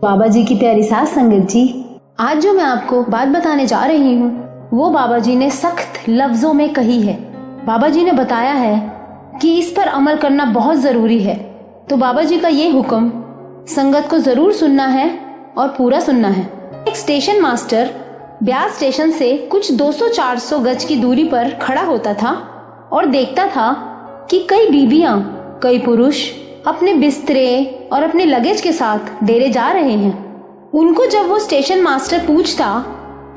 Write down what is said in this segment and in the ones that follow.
बाबा जी की प्यारी सास संगत जी, आज जो मैं आपको बात बताने जा रही हूँ वो बाबा जी ने सख्त लफ्जों में कही है। बाबा जी ने बताया है कि इस पर अमल करना बहुत जरूरी है। तो बाबा जी का ये हुक्म संगत को जरूर सुनना है और पूरा सुनना है। एक स्टेशन मास्टर ब्यास स्टेशन से कुछ 200-400 गज की दूरी पर खड़ा होता था और देखता था कि कई बीबियां, कई पुरुष अपने बिस्तरे और अपने लगेज के साथ डेरे जा रहे हैं। उनको जब वो स्टेशन मास्टर पूछता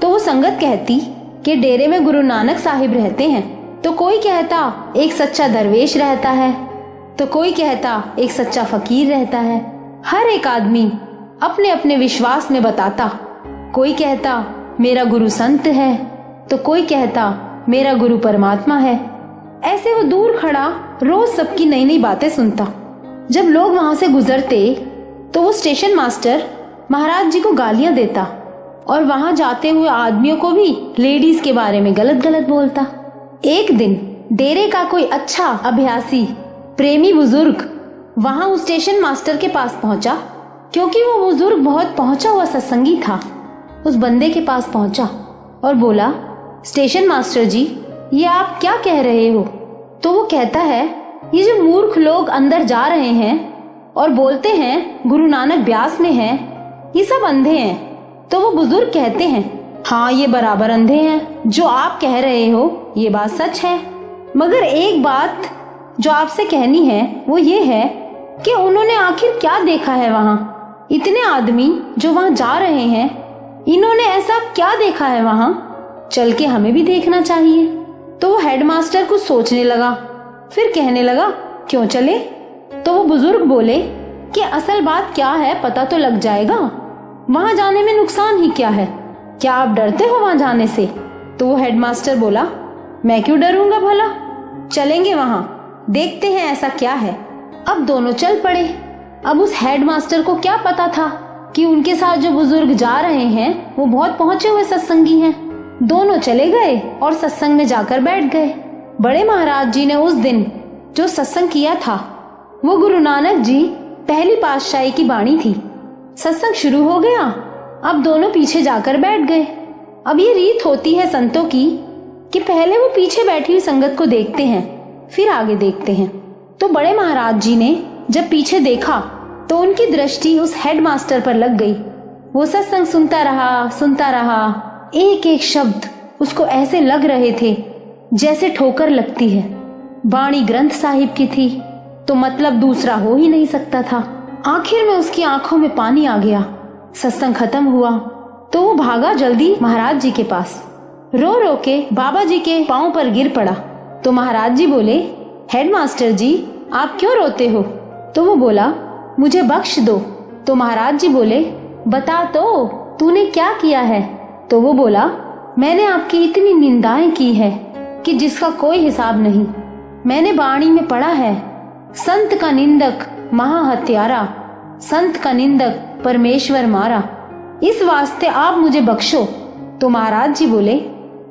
तो वो संगत कहती कि डेरे में गुरु नानक साहिब रहते हैं। तो कोई कहता एक सच्चा दरवेश रहता है, तो कोई कहता एक सच्चा फकीर रहता है। हर एक आदमी अपने अपने विश्वास में बताता। कोई कहता मेरा गुरु संत है, तो कोई कहता मेरा गुरु परमात्मा है। ऐसे वो दूर खड़ा रोज सबकी नई नई बातें सुनता। जब लोग वहां से गुजरते तो वो स्टेशन मास्टर महाराज जी को गालियां देता और वहां जाते हुए आदमियों को भी लेडीज के बारे में गलत गलत बोलता। एक दिन डेरे का कोई अच्छा अभ्यासी प्रेमी बुजुर्ग वहां उस स्टेशन मास्टर के पास पहुंचा। क्योंकि वो बुजुर्ग बहुत पहुंचा हुआ सत्संगी था, उस बंदे के पास पहुंचा और बोला, स्टेशन मास्टर जी, ये आप क्या कह रहे हो? तो वो कहता है, ये जो मूर्ख लोग अंदर जा रहे हैं और बोलते हैं गुरु नानक ब्यास में हैं, ये सब अंधे हैं। तो वो बुजुर्ग कहते हैं, हाँ ये बराबर अंधे हैं, जो आप कह रहे हो ये बात सच है। मगर एक बात जो आपसे कहनी है वो ये है कि उन्होंने आखिर क्या देखा है वहाँ? इतने आदमी जो वहाँ जा रहे हैं, इन्होंने ऐसा क्या देखा है वहाँ? चल के हमें भी देखना चाहिए। तो वो हेडमास्टर कुछ सोचने लगा, फिर कहने लगा, क्यों चले? तो वो बुजुर्ग बोले कि असल बात क्या है पता तो लग जाएगा, वहां जाने में नुकसान ही क्या है? क्या आप डरते हो वहां जाने से? तो वो हेडमास्टर बोला, मैं क्यों डरूंगा भला, चलेंगे वहां, देखते हैं ऐसा क्या है। अब दोनों चल पड़े। अब उस हेडमास्टर को क्या पता था कि उनके साथ जो बुजुर्ग जा रहे हैं वो बहुत पहुंचे हुए सत्संगी हैं। दोनों चले गए और सत्संग में जाकर बैठ गए। बड़े महाराज जी ने उस दिन जो सत्संग किया था वो गुरु नानक जी पहली पातशाही की बाणी थी। सत्संग शुरू हो गया। अब दोनों पीछे जाकर बैठ गए। अब ये रीत होती है संतों की कि पहले वो पीछे बैठी हुई संगत को देखते हैं, फिर आगे देखते हैं। तो बड़े महाराज जी ने जब पीछे देखा तो उनकी दृष्टि उस हेडमास्टर पर लग गई। वो सत्संग सुनता रहा। एक एक शब्द उसको ऐसे लग रहे थे जैसे ठोकर लगती है। बाणी ग्रंथ साहिब की थी तो मतलब दूसरा हो ही नहीं सकता था। आखिर में उसकी आंखों में पानी आ गया। सत्संग खत्म हुआ तो वो भागा जल्दी महाराज जी के पास। रो रो के बाबा जी के पांव पर गिर पड़ा। तो महाराज जी बोले, हेडमास्टर जी आप क्यों रोते हो? तो वो बोला, मुझे बख्श दो। तो महाराज जी बोले, बता तो तूने क्या किया है? तो वो बोला, मैंने आपकी इतनी निंदाएं की है कि जिसका कोई हिसाब नहीं। मैंने बाणी में पढ़ा है, संत का निंदक महा हत्यारा, संत का निंदक परमेश्वर मारा, इस वास्ते आप मुझे बख्शो। तो महाराज जी बोले,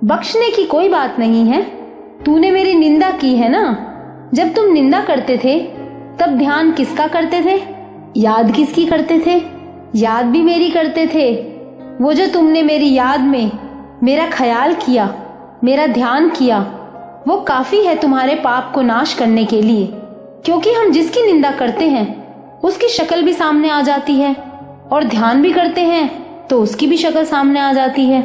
बख्शने की कोई बात नहीं है, तूने मेरी निंदा की है ना। जब तुम निंदा करते थे तब ध्यान किसका करते थे? याद किसकी करते थे? याद भी मेरी करते थे। वो जो तुमने मेरी याद में मेरा ख्याल किया, मेरा ध्यान किया, वो काफी है तुम्हारे पाप को नाश करने के लिए। क्योंकि हम जिसकी निंदा करते हैं उसकी शक्ल भी सामने आ जाती है और ध्यान भी करते हैं तो उसकी भी शक्ल सामने आ जाती है।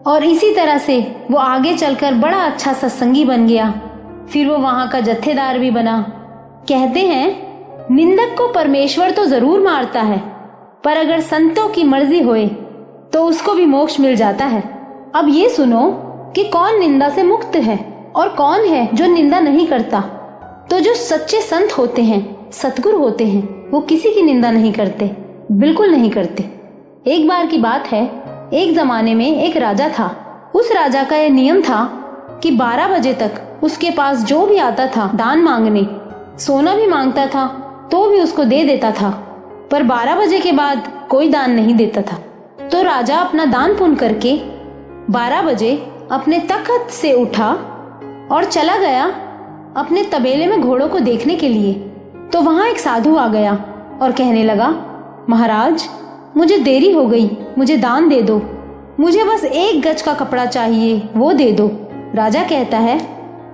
और इसी तरह से वो आगे चलकर बड़ा अच्छा सत्संगी बन गया। फिर वो वहां का जत्थेदार भी बना। कहते हैं निंदक को परमेश्वर तो जरूर मारता है, पर अगर संतों की मर्जी होए तो उसको भी मोक्ष मिल जाता है। अब ये सुनो कि कौन निंदा से मुक्त है और कौन है जो निंदा नहीं करता। तो जो सच्चे संत होते हैं, सतगुरु होते हैं, वो किसी की निंदा नहीं करते, बिल्कुल नहीं करते। एक बार की बात है, एक जमाने में एक राजा था। उस राजा का यह नियम था कि 12 बजे तक उसके पास जो भी आता था दान मांगने, सोना भी मांगता था तो भी उसको दे देता था, पर 12 बजे के बाद कोई दान नहीं देता था। तो राजा अपना दान पुण्य करके 12 बजे अपने तख्त से उठा और चला गया अपने तबेले में घोड़ों को देखने के लिए। तो वहां एक साधु आ गया और कहने लगा, महाराज मुझे देरी हो गई, मुझे दान दे दो, मुझे बस 1 गज का कपड़ा चाहिए, वो दे दो। राजा कहता है,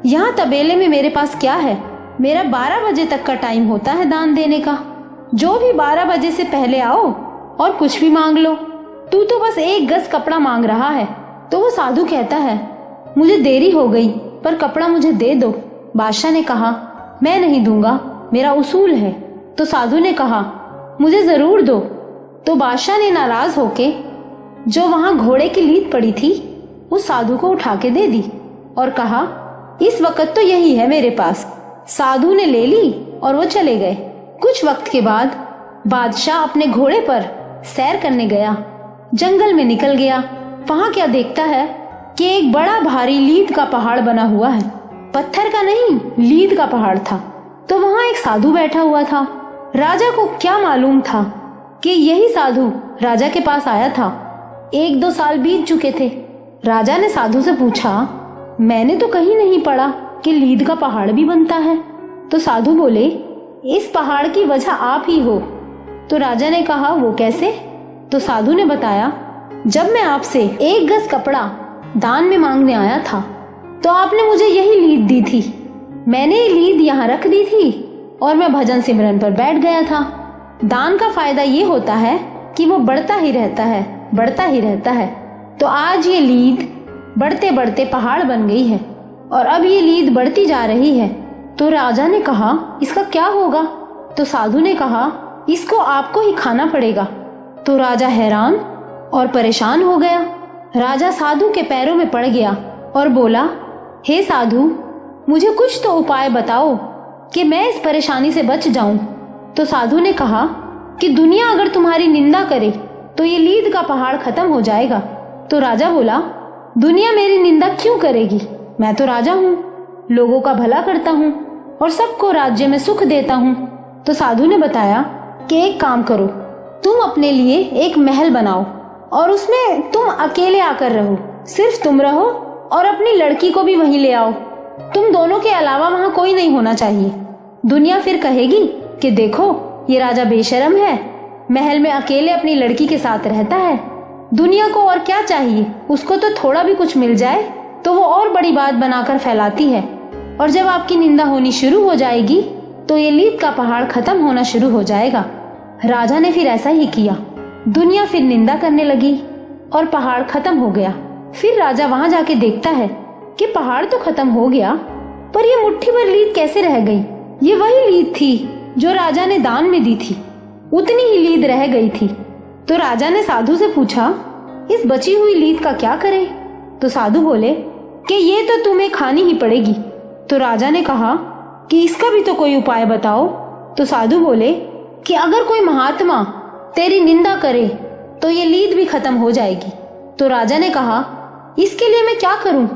यहाँ तबेले में मेरे पास क्या है, मेरा 12 बजे तक का टाइम होता है दान देने का। जो भी 12 बजे से पहले आओ और कुछ भी मांग लो, तू तो बस 1 गज कपड़ा मांग रहा है। तो वो साधु कहता है, मुझे देरी हो गई पर कपड़ा मुझे दे दो। बादशाह ने कहा, मैं नहीं दूंगा, मेरा उसूल है। तो साधु ने कहा, मुझे जरूर दो। तो बादशाह ने नाराज होके जो वहां घोड़े की लीद पड़ी थी उस साधु को उठा के दे दी और कहा, इस वक्त तो यही है मेरे पास। साधु ने ले ली और वो चले गए। कुछ वक्त के बाद बादशाह अपने घोड़े पर सैर करने गया, जंगल में निकल गया। वहां क्या देखता है कि एक बड़ा भारी लीद का पहाड़ बना हुआ है। पत्थर का नहीं, लीद का पहाड़ था। तो वहां एक साधु बैठा हुआ था। राजा को क्या मालूम था कि यही साधु राजा के पास आया था। 1-2 साल बीत चुके थे। राजा ने साधु से पूछा, मैंने तो कहीं नहीं पढ़ा कि लीद का पहाड़ भी बनता है। तो साधु बोले, इस पहाड़ की वजह आप ही हो। तो राजा ने कहा, वो कैसे? तो साधु ने बताया, जब मैं आपसे 1 गज कपड़ा दान में मांगने आया था तो आपने मुझे यही लीद दी थी। मैंने ये लीद यहाँ रख दी थी और मैं भजन सिमरन पर बैठ गया था। दान का फायदा ये होता है कि वो बढ़ता ही रहता है, बढ़ता ही रहता है। तो आज ये लीद बढ़ते बढ़ते पहाड़ बन गई है और अब ये लीद बढ़ती जा रही है। तो राजा ने कहा, इसका क्या होगा? तो साधु ने कहा, इसको आपको ही खाना पड़ेगा। तो राजा हैरान और परेशान हो गया। राजा साधु के पैरों में पड़ गया और बोला, हे साधु, मुझे कुछ तो उपाय बताओ कि मैं इस परेशानी से बच जाऊं। तो साधु ने कहा कि दुनिया अगर तुम्हारी निंदा करे तो ये लीद का पहाड़ खत्म हो जाएगा। तो राजा बोला, दुनिया मेरी निंदा क्यों करेगी? मैं तो राजा हूँ, लोगों का भला करता हूँ और सबको राज्य में सुख देता हूँ। तो साधु ने बताया कि एक काम करो, तुम अपने लिए एक महल बनाओ और उसमें तुम अकेले आकर रहो। सिर्फ तुम रहो और अपनी लड़की को भी वहीं ले आओ। तुम दोनों के अलावा वहां कोई नहीं होना चाहिए। दुनिया फिर कहेगी कि देखो, ये राजा बेशर्म है, महल में अकेले अपनी लड़की के साथ रहता है। दुनिया को और क्या चाहिए? उसको तो थोड़ा भी कुछ मिल जाए तो वो और बड़ी बात बनाकर फैलाती है। और जब आपकी निंदा होनी शुरू हो जाएगी तो ये लीद का पहाड़ खत्म होना शुरू हो जाएगा। राजा ने फिर ऐसा ही किया। दुनिया फिर निंदा करने लगी और पहाड़ खत्म हो गया। फिर राजा वहां जाके देखता है कि पहाड़ तो खत्म हो गया, पर ये मुट्ठी भर लीद कैसे रह गई? ये वही लीद थी जो राजा ने दान में दी थी, उतनी ही लीद रह गई थी। तो राजा ने साधु से पूछा, इस बची हुई लीद का क्या करें? तो साधु बोले कि ये तो तुम्हें खानी ही पड़ेगी। तो राजा ने कहा कि इसका भी तो कोई उपाय बताओ। तो साधु बोले कि अगर कोई महात्मा तेरी निंदा करे तो ये लीद भी खत्म हो जाएगी। तो राजा ने कहा, इसके लिए मैं क्या करूं?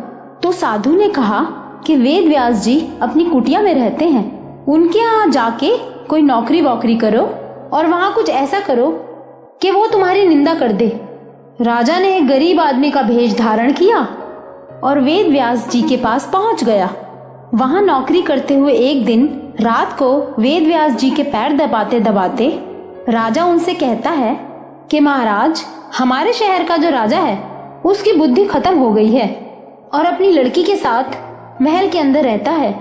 तो साधु ने कहा कि वेद व्यास जी अपनी कुटिया में रहते हैं, उनके यहाँ जाके कोई नौकरी वोकरी करो और वहां कुछ ऐसा करो कि वो तुम्हारी निंदा कर दे। राजा ने एक गरीब आदमी का भेष धारण किया और वेद व्यास जी के पास पहुंच गया। वहां नौकरी करते हुए एक दिन रात को वेद व्यास जी के पैर दबाते दबाते राजा उनसे कहता है कि महाराज, हमारे शहर का जो राजा है उसकी बुद्धि खत्म हो गई है और अपनी लड़की के साथ महल के अंदर रहता है।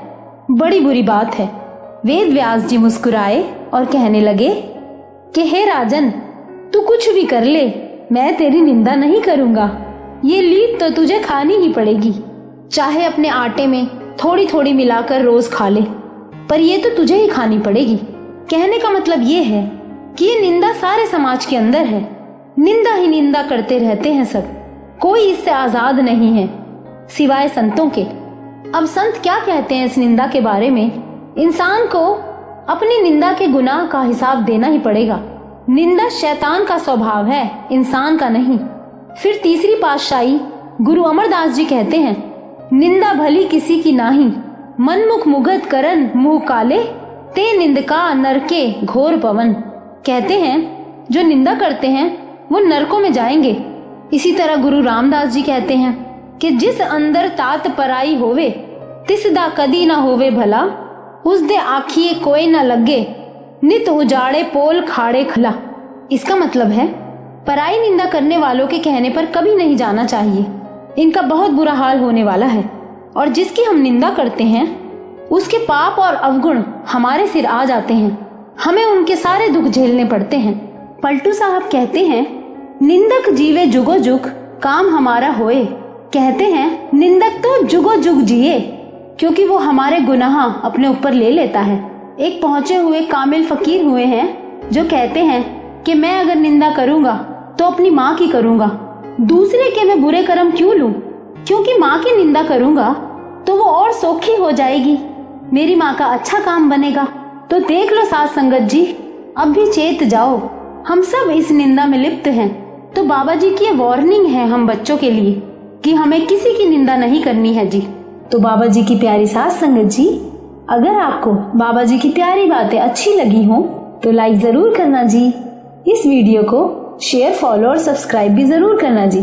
बड़ी बुरी बात है। वेद व्यास जी मुस्कुराए और कहने लगे कि हे राजन, तू कुछ भी कर ले, मैं तेरी निंदा नहीं करूंगा। ये लीद तो तुझे खानी ही पड़ेगी, चाहे अपने आटे में थोड़ी थोड़ी मिलाकर रोज खा ले, पर ये तो तुझे ही खानी पड़ेगी। कहने का मतलब ये है कि ये निंदा सारे समाज के अंदर है, निंदा ही निंदा करते रहते हैं सब, कोई इससे आजाद नहीं है सिवाय संतों के। अब संत क्या कहते हैं इस निंदा के बारे में? इंसान को अपनी निंदा के गुनाह का हिसाब देना ही पड़ेगा। निंदा शैतान का स्वभाव है, इंसान का नहीं। फिर तीसरी पातशाही गुरु अमरदास जी कहते हैं, निंदा भली किसी की नाही, मनमुख मुगत करन मुंह काले, ते निंदका नरके घोर पवन। कहते हैं जो निंदा करते हैं वो नरकों में जाएंगे। इसी तरह गुरु रामदास जी कहते हैं कि जिस अंदर तात पराई होवे, तिसदा कदी ना होवे भला, उस दे आखिए कोई ना लगे, नित उजाड़े पोल खाड़े खला। इसका मतलब है पराई निंदा करने वालों के कहने पर कभी नहीं जाना चाहिए। इनका बहुत बुरा हाल होने वाला है और जिसकी हम निंदा करते हैं उसके पाप और अवगुण हमारे सिर आ जाते हैं। हमें उनके सारे दुख झेलने पड़ते हैं। पलटू साहब कहते हैं, निंदक जीवे जुगो जुग काम हमारा होए। कहते हैं निंदक तो जुगो जुग जिए, क्योंकि वो हमारे गुनाह अपने ऊपर ले लेता है। एक पहुंचे हुए कामिल फकीर हुए हैं जो कहते हैं कि मैं अगर निंदा करूंगा तो अपनी माँ की करूंगा, दूसरे के मैं बुरे कर्म क्यों लूं, क्योंकि माँ की निंदा करूंगा तो वो और सौखी हो जाएगी, मेरी माँ का अच्छा काम बनेगा। तो देख लो साथ संगत जी, अब भी चेत जाओ, हम सब इस निंदा में लिप्त हैं। तो बाबा जी की वार्निंग है हम बच्चों के लिए कि हमें किसी की निंदा नहीं करनी है जी। तो बाबा जी की प्यारी साथ संगत जी, अगर आपको बाबा जी की प्यारी बातें अच्छी लगी हो तो लाइक जरूर करना जी। इस वीडियो को शेयर, फॉलो और सब्सक्राइब भी जरूर करना जी।